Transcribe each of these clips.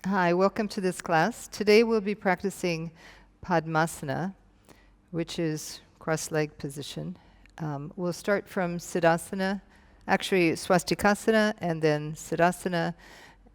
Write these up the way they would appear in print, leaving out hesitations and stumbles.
Hi, welcome to this class. Today we'll be practicing Padmasana, which is cross-leg position. We'll start from Siddhasana, actually Swastikasana, and then Siddhasana,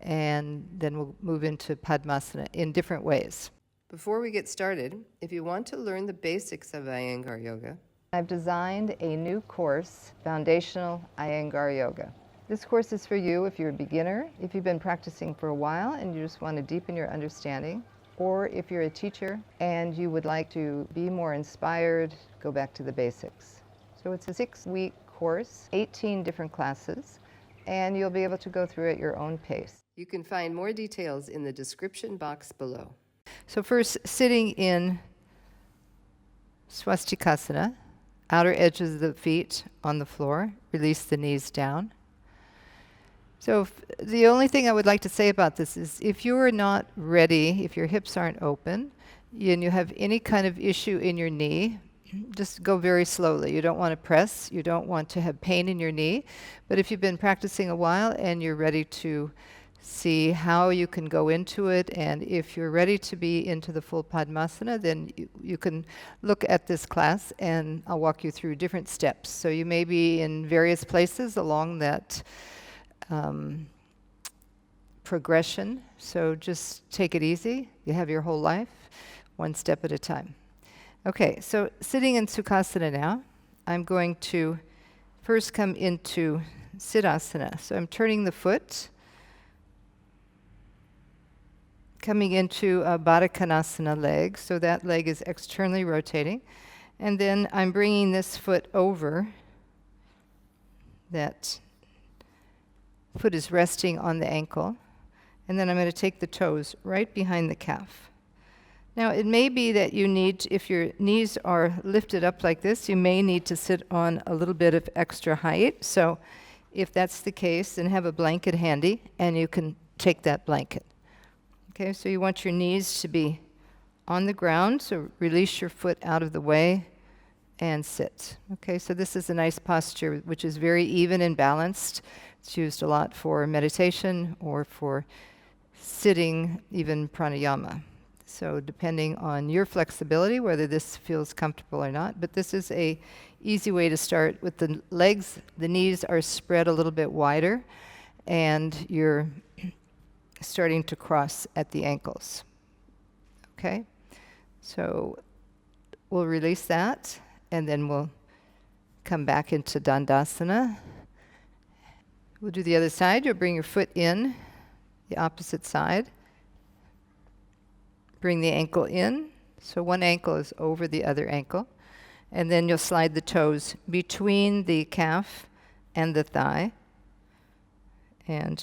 and then we'll move into Padmasana in different ways. Before we get started, if you want to learn the basics of Iyengar Yoga, I've designed a new course, Foundational Iyengar Yoga. This course is for you if you're a beginner, if you've been practicing for a while and you just want to deepen your understanding, or if you're a teacher and you would like to be more inspired, go back to the basics. So it's a 6-week course, 18 different classes, and you'll be able to go through at your own pace. You can find more details in the description box below. So first, sitting in Swastikasana, outer edges of the feet on the floor, release the knees down. So the only thing I would like to say about this is if you are not ready, if your hips aren't open, and you have any kind of issue in your knee, just go very slowly. You don't want to press. You don't want to have pain in your knee. But if you've been practicing a while and you're ready to see how you can go into it, and if you're ready to be into the full Padmasana, then you can look at this class and I'll walk you through different steps. So you may be in various places along that progression, so just take it easy. You have your whole life, one step at a time. Okay, so sitting in Sukhasana now, I'm going to first come into Siddhasana. So I'm turning the foot, coming into a Baddha Konasana leg, so that leg is externally rotating, and then I'm bringing this foot over. That foot is resting on the ankle, and then I'm going to take the toes right behind the calf. Now it may be that you need, if your knees are lifted up like this, you may need to sit on a little bit of extra height. So if that's the case, then have a blanket handy and you can take that blanket. Okay, so you want your knees to be on the ground, so release your foot out of the way and sit. Okay, so this is a nice posture which is very even and balanced. It's used a lot for meditation or for sitting, even pranayama. So depending on your flexibility, whether this feels comfortable or not, but this is a easy way to start with the legs. The knees are spread a little bit wider and you're starting to cross at the ankles. Okay, so we'll release that and then we'll come back into Dandasana. We'll do the other side. You'll bring your foot in, the opposite side. Bring the ankle in. So one ankle is over the other ankle. And then you'll slide the toes between the calf and the thigh. And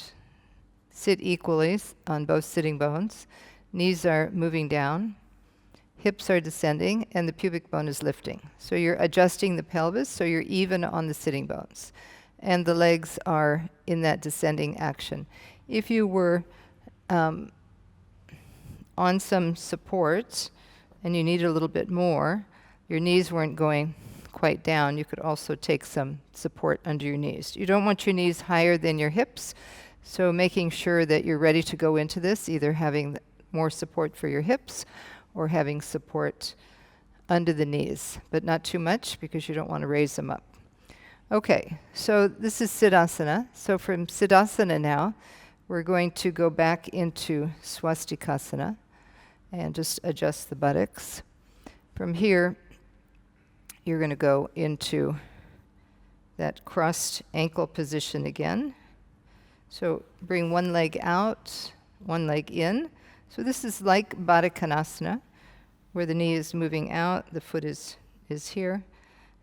sit equally on both sitting bones. Knees are moving down. Hips are descending, and the pubic bone is lifting. So you're adjusting the pelvis, so you're even on the sitting bones. And the legs are in that descending action. If you were on some support and you needed a little bit more, your knees weren't going quite down, you could also take some support under your knees. You don't want your knees higher than your hips, so making sure that you're ready to go into this, either having more support for your hips or having support under the knees, but not too much because you don't want to raise them up. Okay, so this is Siddhasana. So from Siddhasana now, we're going to go back into Swastikasana and just adjust the buttocks. From here, you're going to go into that crossed ankle position again. So bring one leg out, one leg in. So this is like Baddha Konasana, where the knee is moving out, the foot is here.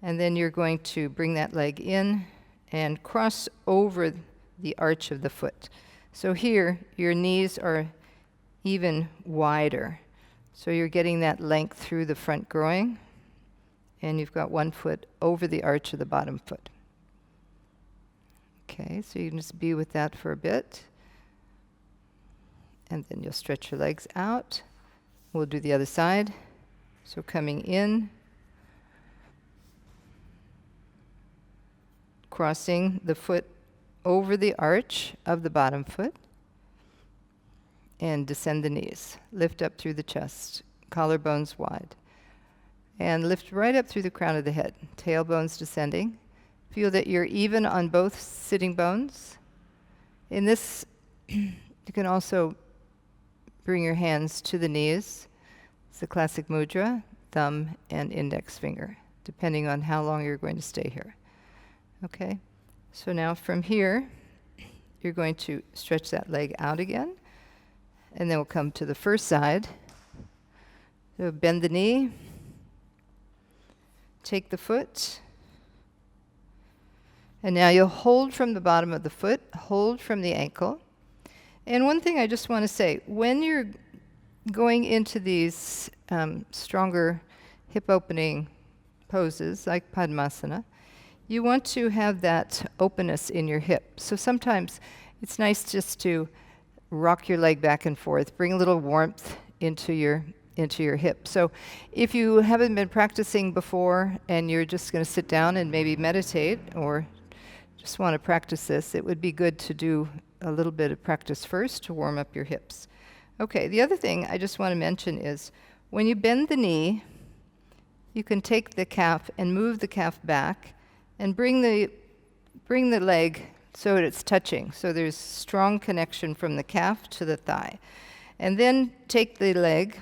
And then you're going to bring that leg in and cross over the arch of the foot. So here, your knees are even wider. So you're getting that length through the front groin, and you've got one foot over the arch of the bottom foot. Okay, so you can just be with that for a bit. And then you'll stretch your legs out. We'll do the other side. So coming in, crossing the foot over the arch of the bottom foot, and descend the knees. Lift up through the chest, collarbones wide. And lift right up through the crown of the head, tailbones descending. Feel that you're even on both sitting bones. In this, you can also bring your hands to the knees. It's the classic mudra, thumb and index finger, depending on how long you're going to stay here. Okay, so now from here, you're going to stretch that leg out again, and then we'll come to the first side. So bend the knee, take the foot, and now you'll hold from the bottom of the foot, hold from the ankle. And one thing I just want to say, when you're going into these stronger hip opening poses like Padmasana, you want to have that openness in your hip. So sometimes it's nice just to rock your leg back and forth, bring a little warmth into your hip. So if you haven't been practicing before and you're just going to sit down and maybe meditate or just want to practice this, it would be good to do a little bit of practice first to warm up your hips. Okay, the other thing I just want to mention is when you bend the knee, you can take the calf and move the calf back and bring the leg so that it's touching. So there's strong connection from the calf to the thigh. And then take the leg,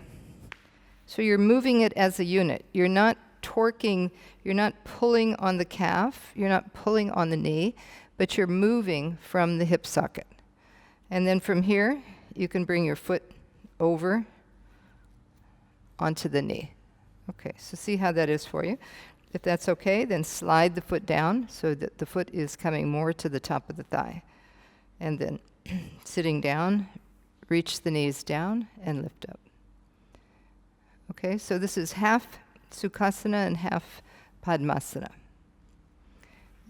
so you're moving it as a unit. You're not torquing, you're not pulling on the calf, you're not pulling on the knee, but you're moving from the hip socket. And then from here, you can bring your foot over onto the knee. Okay, so see how that is for you. If that's okay, then slide the foot down so that the foot is coming more to the top of the thigh. And then sitting down, reach the knees down and lift up. Okay, so this is half Sukhasana and half Padmasana.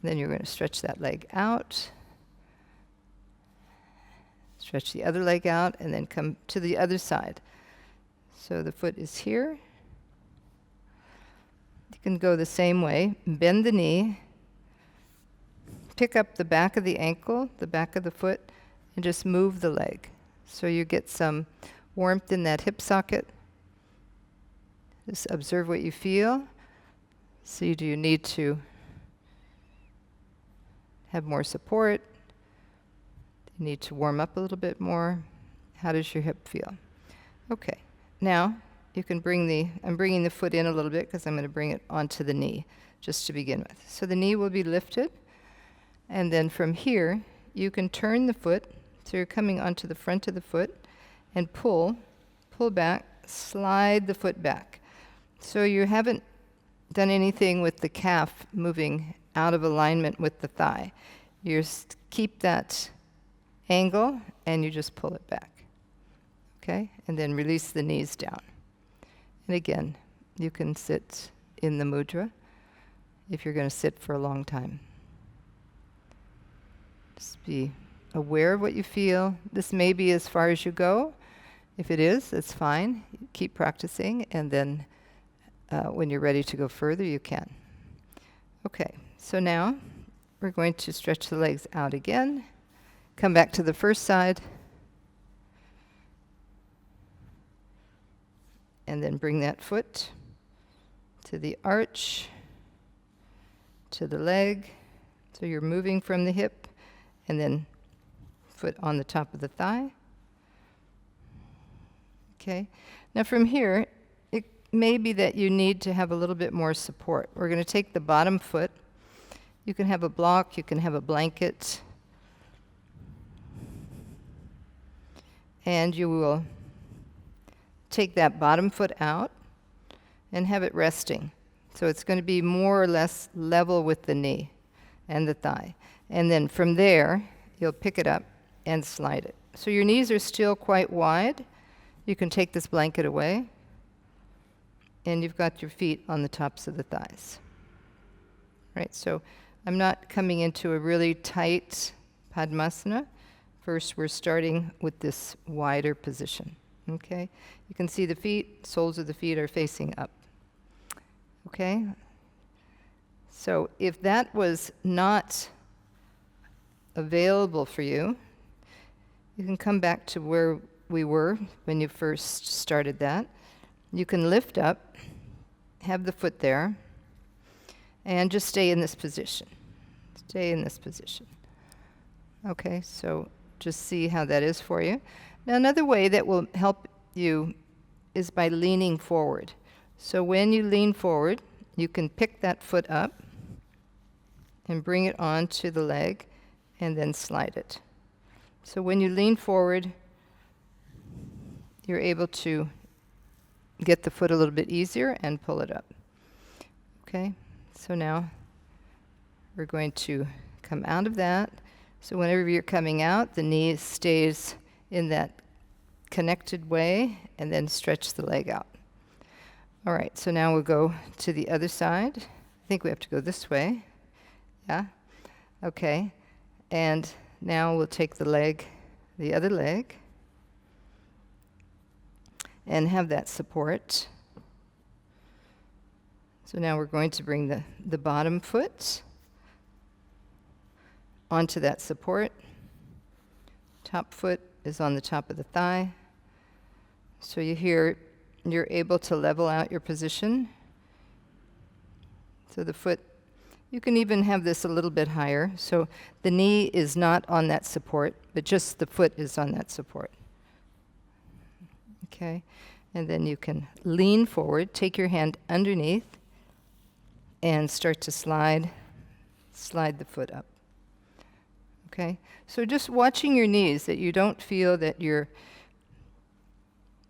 Then you're going to stretch that leg out. Stretch the other leg out and then come to the other side. So the foot is here. You can go the same way. Bend the knee. Pick up the back of the ankle, the back of the foot, and just move the leg. So you get some warmth in that hip socket. Just observe what you feel. See, do you need to have more support? Do you need to warm up a little bit more? How does your hip feel? Okay, now you can I'm bringing the foot in a little bit because I'm going to bring it onto the knee just to begin with. So the knee will be lifted, and then from here, you can turn the foot, so you're coming onto the front of the foot, and pull back, slide the foot back. So you haven't done anything with the calf moving out of alignment with the thigh. You keep that angle, and you just pull it back. Okay? And then release the knees down. And again, you can sit in the mudra if you're going to sit for a long time. Just be aware of what you feel. This may be as far as you go. If it is, it's fine. Keep practicing, and then when you're ready to go further, you can. Okay, so now we're going to stretch the legs out again. Come back to the first side. And then bring that foot to the arch, to the leg. So you're moving from the hip, and then foot on the top of the thigh. Okay. Now from here, it may be that you need to have a little bit more support. We're going to take the bottom foot. You can have a block, you can have a blanket. And you will take that bottom foot out and have it resting. So it's going to be more or less level with the knee and the thigh. And then from there, you'll pick it up and slide it. So your knees are still quite wide. You can take this blanket away, and you've got your feet on the tops of the thighs. Right, so I'm not coming into a really tight Padmasana. First, we're starting with this wider position. Okay, you can see the feet, soles of the feet are facing up. Okay, so if that was not available for you, you can come back to where we were when you first started that. You can lift up, have the foot there, and just stay in this position. Stay in this position. Okay, so just see how that is for you. Now another way that will help you is by leaning forward. So when you lean forward, you can pick that foot up and bring it onto the leg and then slide it. So when you lean forward, you're able to get the foot a little bit easier and pull it up. Okay, so now we're going to come out of that. So whenever you're coming out, the knee stays in that connected way, and then stretch the leg out. All right, so now we'll go to the other side. I think we have to go this way. Yeah? Okay. And now we'll take the leg, the other leg, and have that support. So now we're going to bring the bottom foot onto that support. Top foot is on the top of the thigh. So you're able to level out your position. So the foot, you can even have this a little bit higher. So the knee is not on that support, but just the foot is on that support. Okay, and then you can lean forward, take your hand underneath, and start to slide the foot up. Okay, so just watching your knees, that you don't feel that you're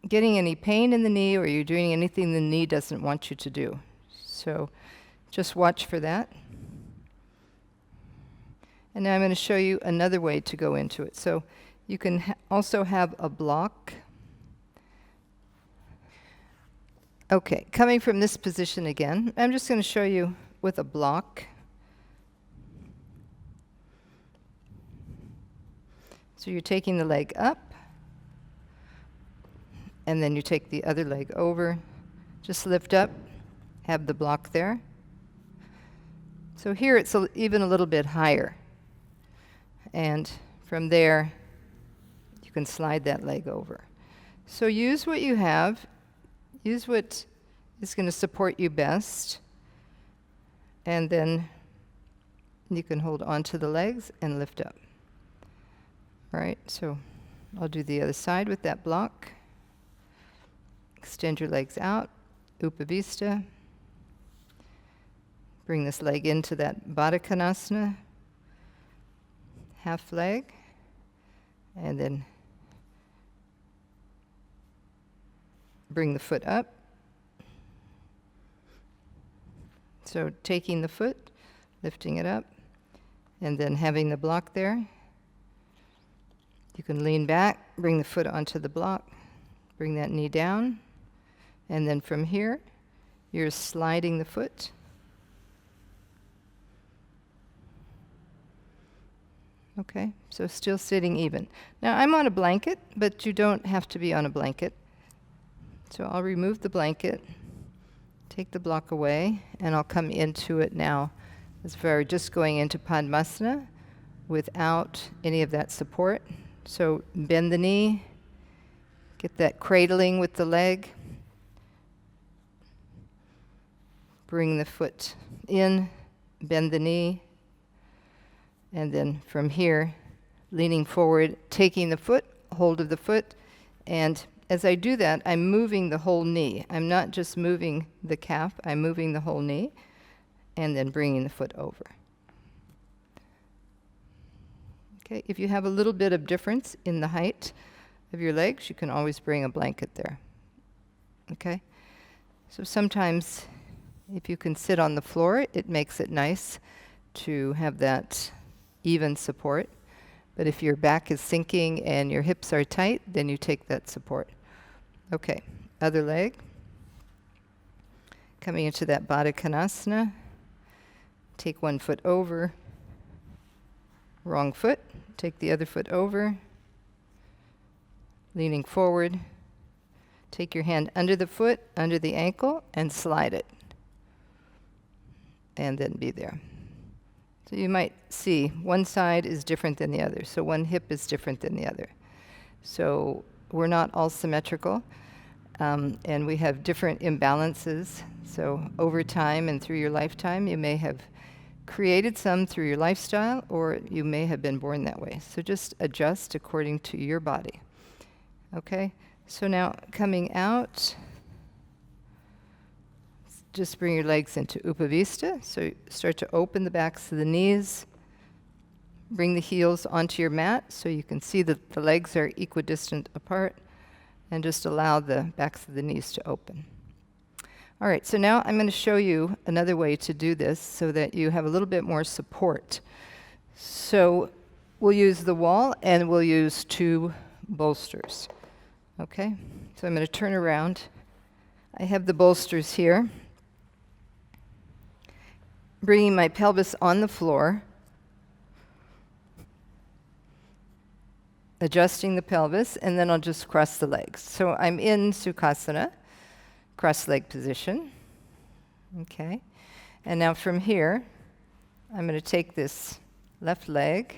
getting any pain in the knee or you're doing anything the knee doesn't want you to do. So just watch for that. And now I'm going to show you another way to go into it. So you can also have a block. Okay, coming from this position again, I'm just going to show you with a block. So you're taking the leg up, and then you take the other leg over. Just lift up, have the block there. So here it's even a little bit higher. And from there, you can slide that leg over. So use what you have. Use what is going to support you best. And then you can hold onto the legs and lift up. All right, so I'll do the other side with that block. Extend your legs out, Upavistha. Bring this leg into that Baddha Konasana, half leg, and then bring the foot up. So taking the foot, lifting it up, and then having the block there. You can lean back, bring the foot onto the block, bring that knee down, and then from here, you're sliding the foot. Okay, so still sitting even. Now I'm on a blanket, but you don't have to be on a blanket. So I'll remove the blanket, take the block away, and I'll come into it now as if I were just going into Padmasana without any of that support. So bend the knee, get that cradling with the leg, bring the foot in, bend the knee, and then from here, leaning forward, taking the foot, hold of the foot, and as I do that, I'm moving the whole knee. I'm not just moving the calf, I'm moving the whole knee, and then bringing the foot over. Okay, if you have a little bit of difference in the height of your legs, you can always bring a blanket there. Okay? So sometimes if you can sit on the floor, it makes it nice to have that even support. But if your back is sinking and your hips are tight, then you take that support. Okay, other leg. Coming into that Baddha Konasana. Take one foot over. Wrong foot. Take the other foot over. Leaning forward. Take your hand under the foot, under the ankle, and slide it. And then be there. So you might see one side is different than the other. So one hip is different than the other. So we're not all symmetrical, and we have different imbalances. So over time and through your lifetime, you may have created some through your lifestyle, or you may have been born that way. So just adjust according to your body. Okay? So now coming out, just bring your legs into Upavistha. So start to open the backs of the knees. Bring the heels onto your mat so you can see that the legs are equidistant apart, and just allow the backs of the knees to open. All right, so now I'm going to show you another way to do this so that you have a little bit more support. So we'll use the wall and we'll use 2 bolsters. Okay, so I'm going to turn around. I have the bolsters here. Bringing my pelvis on the floor. Adjusting the pelvis, and then I'll just cross the legs. So I'm in Sukhasana, cross-leg position. Okay. And now from here, I'm going to take this left leg,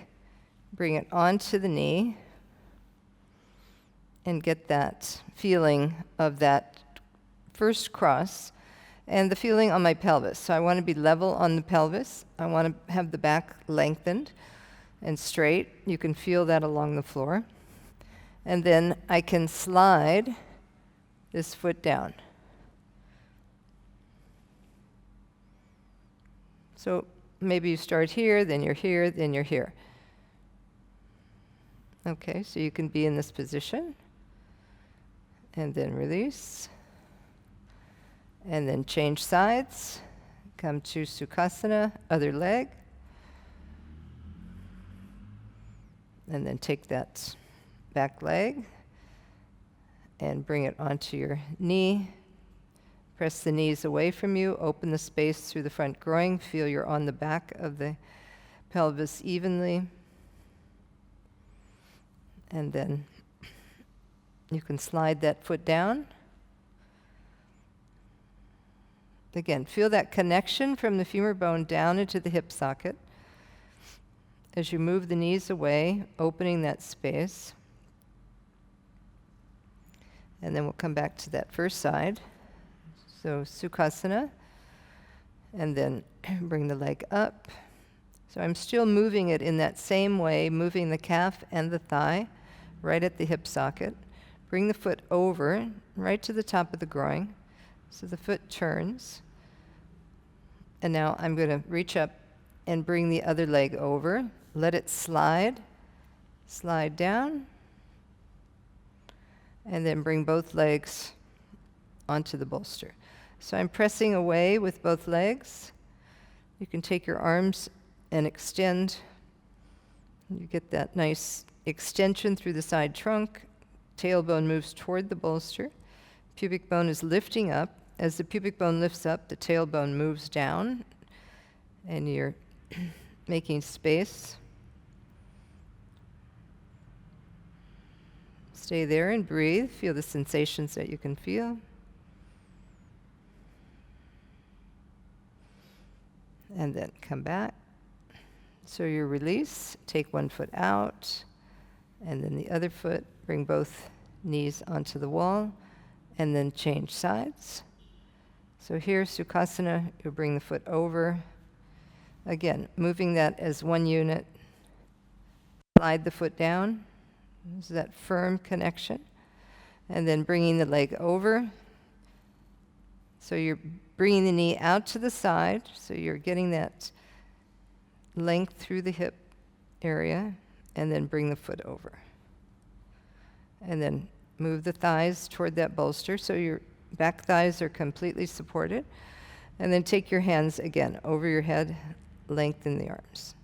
bring it onto the knee, and get that feeling of that first cross, and the feeling on my pelvis. So I want to be level on the pelvis. I want to have the back lengthened and straight. You can feel that along the floor. And then I can slide this foot down. So maybe you start here, then you're here, then you're here. Okay, so you can be in this position. And then release. And then change sides. Come to Sukhasana, other leg. And then take that back leg and bring it onto your knee. Press the knees away from you. Open the space through the front groin. Feel you're on the back of the pelvis evenly. And then you can slide that foot down. Again, feel that connection from the femur bone down into the hip socket. As you move the knees away, opening that space. And then we'll come back to that first side. So Sukhasana, and then bring the leg up. So I'm still moving it in that same way, moving the calf and the thigh right at the hip socket. Bring the foot over, right to the top of the groin, so the foot turns. And now I'm going to reach up and bring the other leg over. Let it slide down, and then bring both legs onto the bolster. So I'm pressing away with both legs. You can take your arms and extend. You get that nice extension through the side trunk. Tailbone moves toward the bolster. Pubic bone is lifting up. As the pubic bone lifts up, the tailbone moves down, and you're making space. Stay there and breathe. Feel the sensations that you can feel. And then come back. So you release, take one foot out, and then the other foot, bring both knees onto the wall, and then change sides. So here, Sukhasana, you'll bring the foot over. Again, moving that as one unit. Slide the foot down. There's that firm connection. And then bringing the leg over. So you're bringing the knee out to the side. So you're getting that length through the hip area. And then bring the foot over. And then move the thighs toward that bolster. So your back thighs are completely supported. And then take your hands again over your head. Lengthen the arms.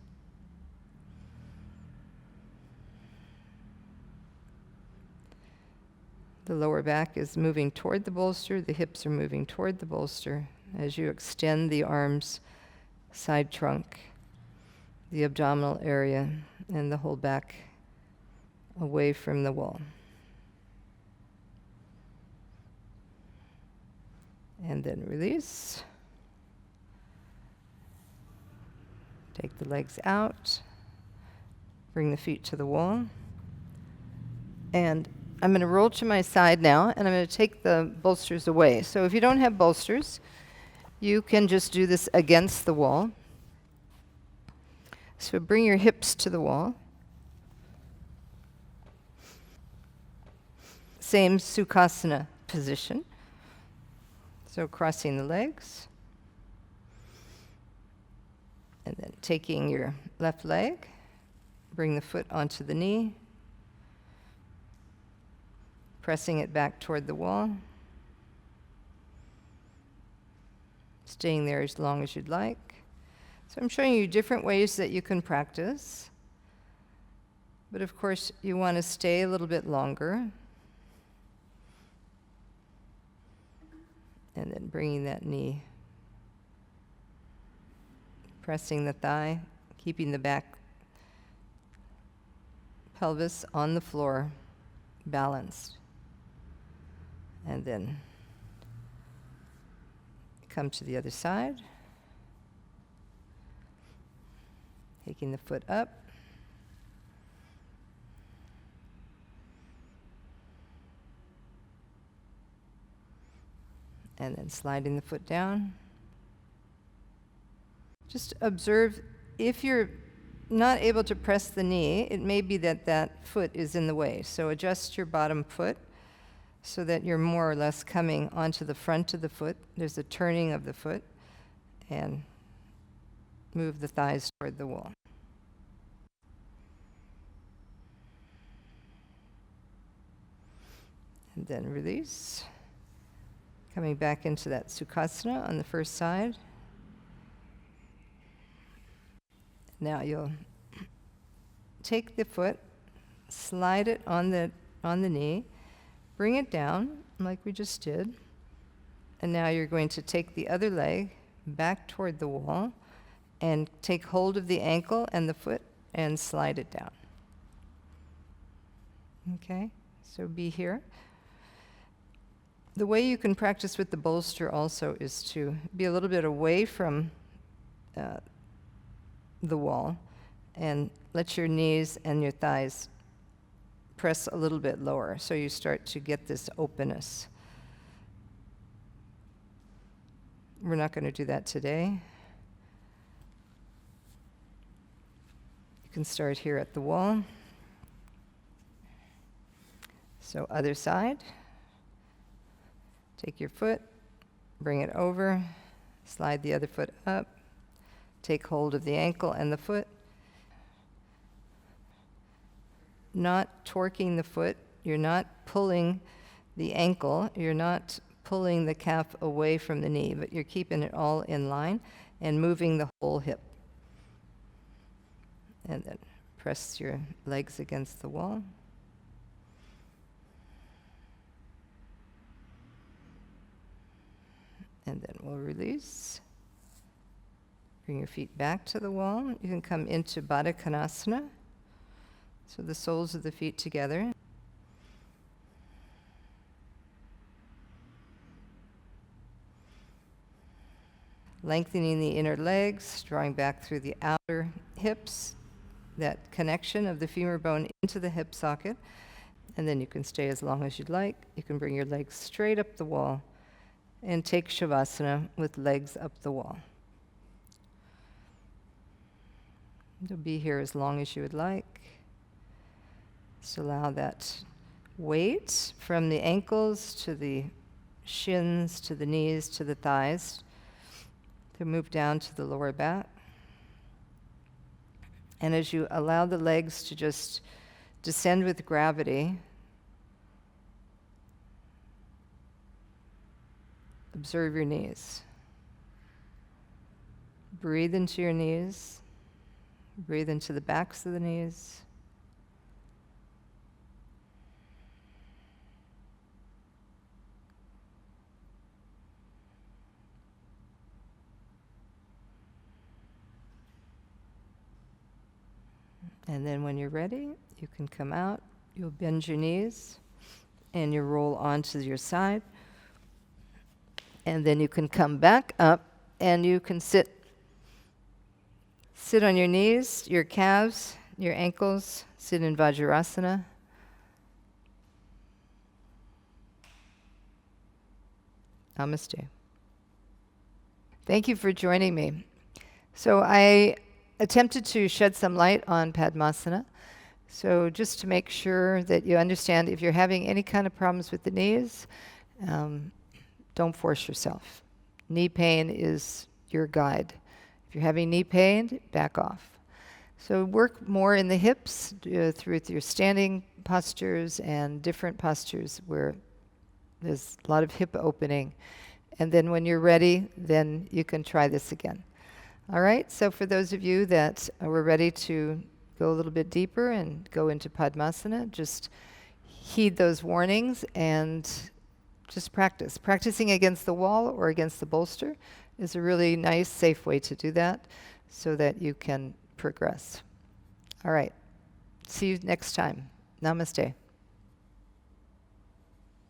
The lower back is moving toward the bolster. The hips are moving toward the bolster as you extend the arms, side trunk, the abdominal area, and the whole back away from the wall. And then release. Take the legs out. Bring the feet to the wall. And I'm going to roll to my side now, and I'm going to take the bolsters away. So if you don't have bolsters, you can just do this against the wall. So bring your hips to the wall. Same Sukhasana position. So crossing the legs. And then taking your left leg, bring the foot onto the knee, pressing it back toward the wall. Staying there as long as you'd like. So I'm showing you different ways that you can practice. But of course, you want to stay a little bit longer. And then bringing that knee, pressing the thigh, keeping the back pelvis on the floor, balanced. And then come to the other side, taking the foot up. And then sliding the foot down. Just observe, if you're not able to press the knee, it may be that that foot is in the way. So adjust your bottom foot so that you're more or less coming onto the front of the foot. There's a turning of the foot, and move the thighs toward the wall. And then release. Coming back into that Sukhasana on the first side. Now you'll take the foot, slide it on the knee, bring it down like we just did, and now you're going to take the other leg back toward the wall and take hold of the ankle and the foot and slide it down. Okay, so be here. The way you can practice with the bolster also is to be a little bit away from the wall and let your knees and your thighs press a little bit lower so you start to get this openness. We're not going to do that today. You can start here at the wall. So other side. Take your foot, bring it over, slide the other foot up, take hold of the ankle and the foot. Not torquing the foot, you're not pulling the ankle, you're not pulling the calf away from the knee, but you're keeping it all in line and moving the whole hip. And then press your legs against the wall. And then we'll release. Bring your feet back to the wall. You can come into Baddha Konasana. So the soles of the feet together. Lengthening the inner legs, drawing back through the outer hips, that connection of the femur bone into the hip socket. And then you can stay as long as you'd like. You can bring your legs straight up the wall and take Shavasana with legs up the wall. You'll be here as long as you would like. Just allow that weight from the ankles to the shins, to the knees, to the thighs, to move down to the lower back. And as you allow the legs to just descend with gravity, observe your knees. Breathe into your knees. Breathe into the backs of the knees. And then when you're ready, you can come out. You'll bend your knees and you roll onto your side. And then you can come back up and you can sit on your knees, your calves, your ankles. Sit in Vajrasana. Namaste. Thank you for joining me. So I attempted to shed some light on Padmasana. So just to make sure that you understand, if you're having any kind of problems with the knees, don't force yourself. Knee pain is your guide. If you're having knee pain, back off. So work more in the hips through your standing postures and different postures where there's a lot of hip opening. And then when you're ready, then you can try this again. All right, so for those of you that were ready to go a little bit deeper and go into Padmasana, just heed those warnings and just practice. Practicing against the wall or against the bolster is a really nice, safe way to do that so that you can progress. All right, see you next time. Namaste.